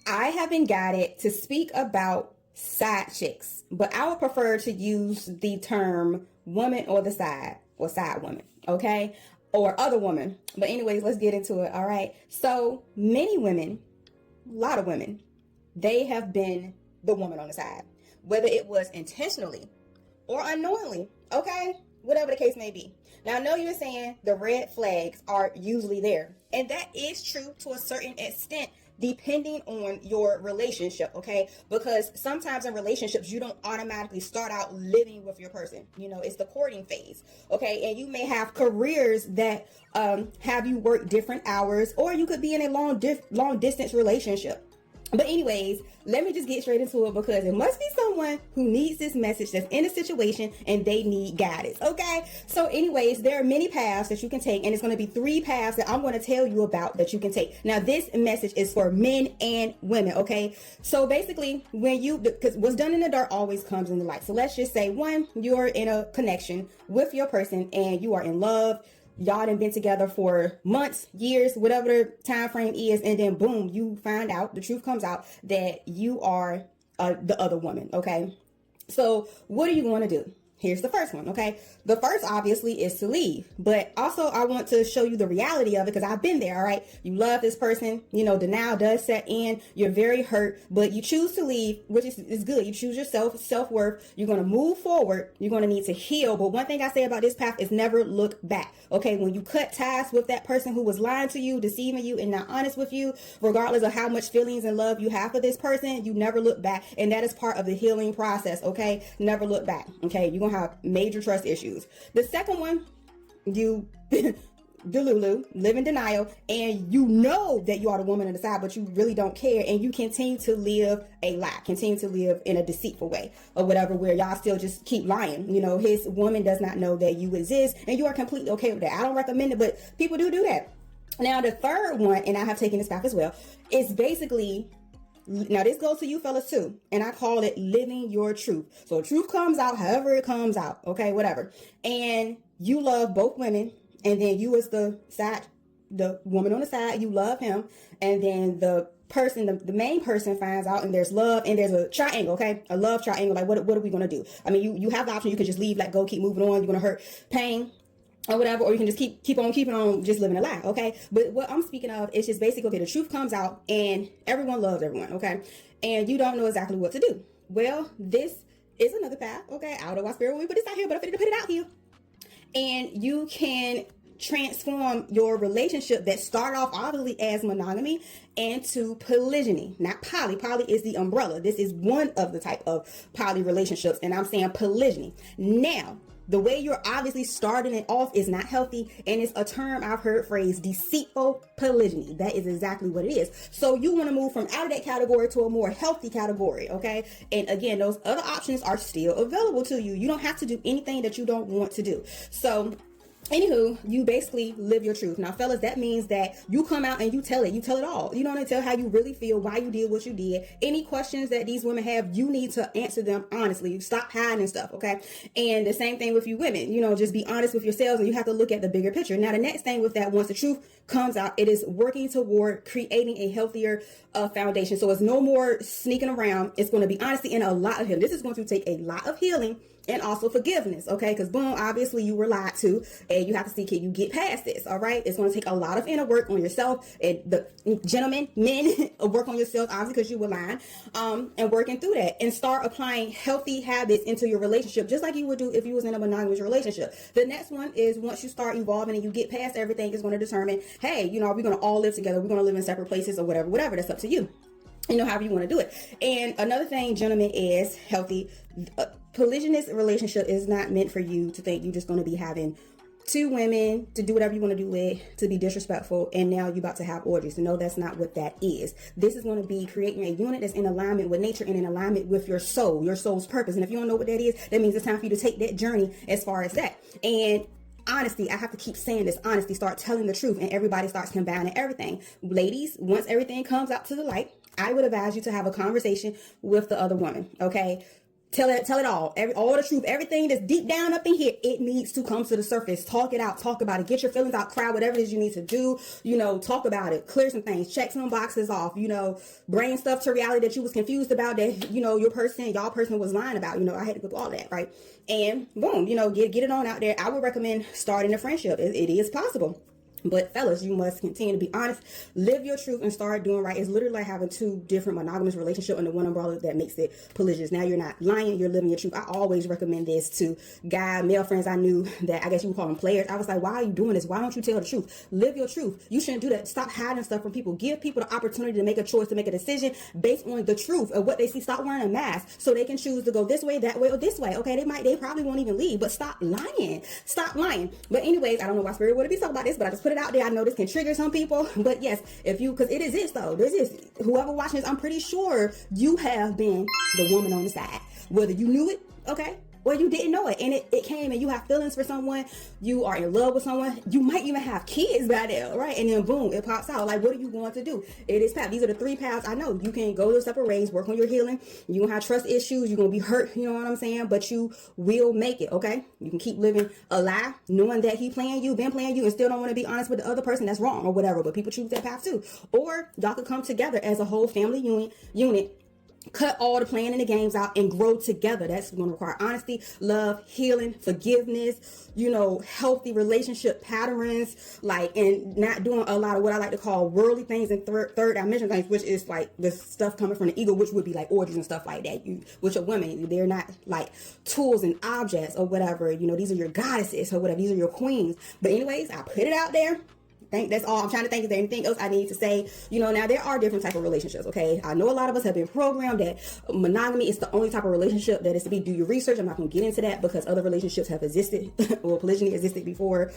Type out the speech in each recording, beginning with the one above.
I have been guided to speak about side chicks, but I would prefer to use the term woman or the side or side woman, okay? Or other woman. But anyways, let's get into it, all right? So many women, a lot of women, they have been the woman on the side, whether it was intentionally or unknowingly, okay? Whatever the case may be. Now, I know you're saying the red flags are usually there, and that is true to a certain extent, depending on your relationship, okay? Because sometimes in relationships, you don't automatically start out living with your person. You know, it's the courting phase, okay? And you may have careers that have you work different hours, or you could be in a long distance relationship. But anyways, let me just get straight into it, because it must be someone who needs this message, that's in a situation and they need guidance, okay? So anyways, there are many paths that you can take, and it's going to be 3 paths that I'm going to tell you about that you can take. Now, this message is for men and women, okay? So basically, because what's done in the dark always comes in the light. So let's just say, one, you're in a connection with your person and you are in love. Y'all done been together for months, years, whatever the time frame is, and then boom, you find out, the truth comes out that you are the other woman, okay? So what are you going to do? Here's the first one, okay? The first, obviously, is to leave. But also, I want to show you the reality of it, because I've been there, all right? You love this person. You know, denial does set in. You're very hurt, but you choose to leave, which is good. You choose yourself, self-worth. You're going to move forward. You're going to need to heal. But one thing I say about this path is never look back, okay? When you cut ties with that person who was lying to you, deceiving you, and not honest with you, regardless of how much feelings and love you have for this person, you never look back. And that is part of the healing process, okay? Never look back, okay? You're going to have major trust issues. The second one, you delulu, live in denial, and you know that you are the woman on the side, but you really don't care, and you continue to live a lie, continue to live in a deceitful way or whatever, where y'all still just keep lying. You know, his woman does not know that you exist, and you are completely okay with that. I don't recommend it, but people do that. Now, the third one, and I have taken this path as well, is basically, now this goes to you fellas too, and I call it living your truth. So truth comes out however it comes out, okay, whatever. And you love both women, and then you as the woman on the side, you love him, and then the person, the main person finds out, and there's love, and there's a triangle, okay, a love triangle. Like, what are we gonna do? I mean, you have the option. You can just leave, let go, keep moving on. You're gonna hurt, pain, or whatever, or you can just keep on keeping on, just living a lie, okay? But what I'm speaking of is just basically, okay, the truth comes out and everyone loves everyone, okay? And you don't know exactly what to do. Well, this is another path, okay? I don't know why spirit will put this out here, but I'm going to put it out here. And you can transform your relationship that started off obviously as monogamy into polygyny, not poly. Poly is the umbrella. This is one of the type of poly relationships, and I'm saying polygyny. Now, the way you're obviously starting it off is not healthy, and it's a term I've heard phrased, deceitful polygyny. That is exactly what it is. So you want to move from out of that category to a more healthy category, okay? And again, those other options are still available to you. You don't have to do anything that you don't want to do. So anywho, you basically live your truth. Now, fellas, that means that you come out and you tell it all. You know what I mean? Tell how you really feel, why you did what you did. Any questions that these women have, you need to answer them honestly. Stop hiding stuff, okay? And the same thing with you women. You know, just be honest with yourselves, and you have to look at the bigger picture. Now, the next thing with that, once the truth comes out, it is working toward creating a healthier foundation. So it's no more sneaking around. It's going to be honesty and a lot of healing. This is going to take a lot of healing and also forgiveness, okay? Because boom, obviously you were lied to, and you have to see, can you get past this, all right? It's going to take a lot of inner work on yourself, and the gentlemen, men, work on yourself, obviously, because you were lying, and working through that, and start applying healthy habits into your relationship, just like you would do if you was in a monogamous relationship. The next one is, once you start evolving and you get past everything, is going to determine, hey, you know, are we going to all live together? We're going to live in separate places or whatever. That's up to you. You know, however you want to do it. And another thing, gentlemen, is healthy. Polygynous relationship is not meant for you to think you're just going to be having 2 women to do whatever you want to do with, to be disrespectful, and now you're about to have orgies. So no, that's not what that is. This is going to be creating a unit that's in alignment with nature and in alignment with your soul, your soul's purpose. And if you don't know what that is, that means it's time for you to take that journey as far as that. And honesty, I have to keep saying this, honesty, start telling the truth, and everybody starts combining everything. Ladies, once everything comes out to the light, I would advise you to have a conversation with the other woman, okay? Tell it all. All the truth, everything that's deep down up in here, it needs to come to the surface. Talk it out, talk about it, get your feelings out, cry, whatever it is you need to do, talk about it, clear some things, check some boxes off, bring stuff to reality that you was confused about, that, y'all person was lying about. I had to go through all that, right? And boom, get it on out there. I would recommend starting a friendship. It is possible. But fellas, you must continue to be honest, live your truth, and start doing right. It's literally like having two different monogamous relationships under one umbrella that makes it polygamous. Now you're not lying, you're living your truth. I always recommend this to male friends I knew that I guess you would call them players. I was like, why are you doing this? Why don't you tell the truth? Live your truth. You shouldn't do that. Stop hiding stuff from people. Give people the opportunity to make a choice, to make a decision based on the truth of what they see. Stop wearing a mask so they can choose to go this way, that way, or this way. Okay, they probably won't even leave, but stop lying. Stop lying. But anyways, I don't know why Spirit would be talking about this, but I just put it out there. I know this can trigger some people, but yes, because it exists though. This is, whoever watching this, I'm pretty sure you have been the woman on the side, whether you knew it, okay, or you didn't know it, and it came, and you have feelings for someone, you are in love with someone, you might even have kids by now, right? And then boom, it pops out. Like, what are you going to do? It is path. These are the 3 paths I know. You can go to separate ways, work on your healing. You're gonna have trust issues, you're gonna be hurt, you know what I'm saying, but you will make it. Okay, you can keep living a lie, knowing that he playing you, been playing you, and still don't want to be honest with the other person. That's wrong, or whatever, but people choose that path too. Or y'all could come together as a whole family unit, cut all the playing and the games out, and grow together. That's going to require honesty, love, healing, forgiveness, healthy relationship patterns, and not doing a lot of what I like to call worldly things and third dimension things, which is like the stuff coming from the ego, which would be like orgies and stuff like that. Which are women, they're not like tools and objects or whatever. These are your goddesses or whatever. These are your queens. But anyways, I put it out there. That's all I'm trying to think. Is there anything else I need to say? Now there are different type of relationships. Okay, I know a lot of us have been programmed that monogamy is the only type of relationship that is to be. Do your research. I'm not going to get into that because other relationships have existed or polygyny existed before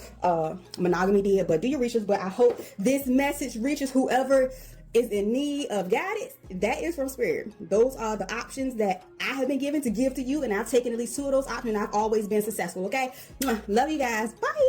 monogamy did. But do your research. But I hope this message reaches whoever is in need of guidance. That is from Spirit. Those are the options that I have been given to give to you, and I've taken at least 2 of those options, and I've always been successful. Okay, love you guys. Bye.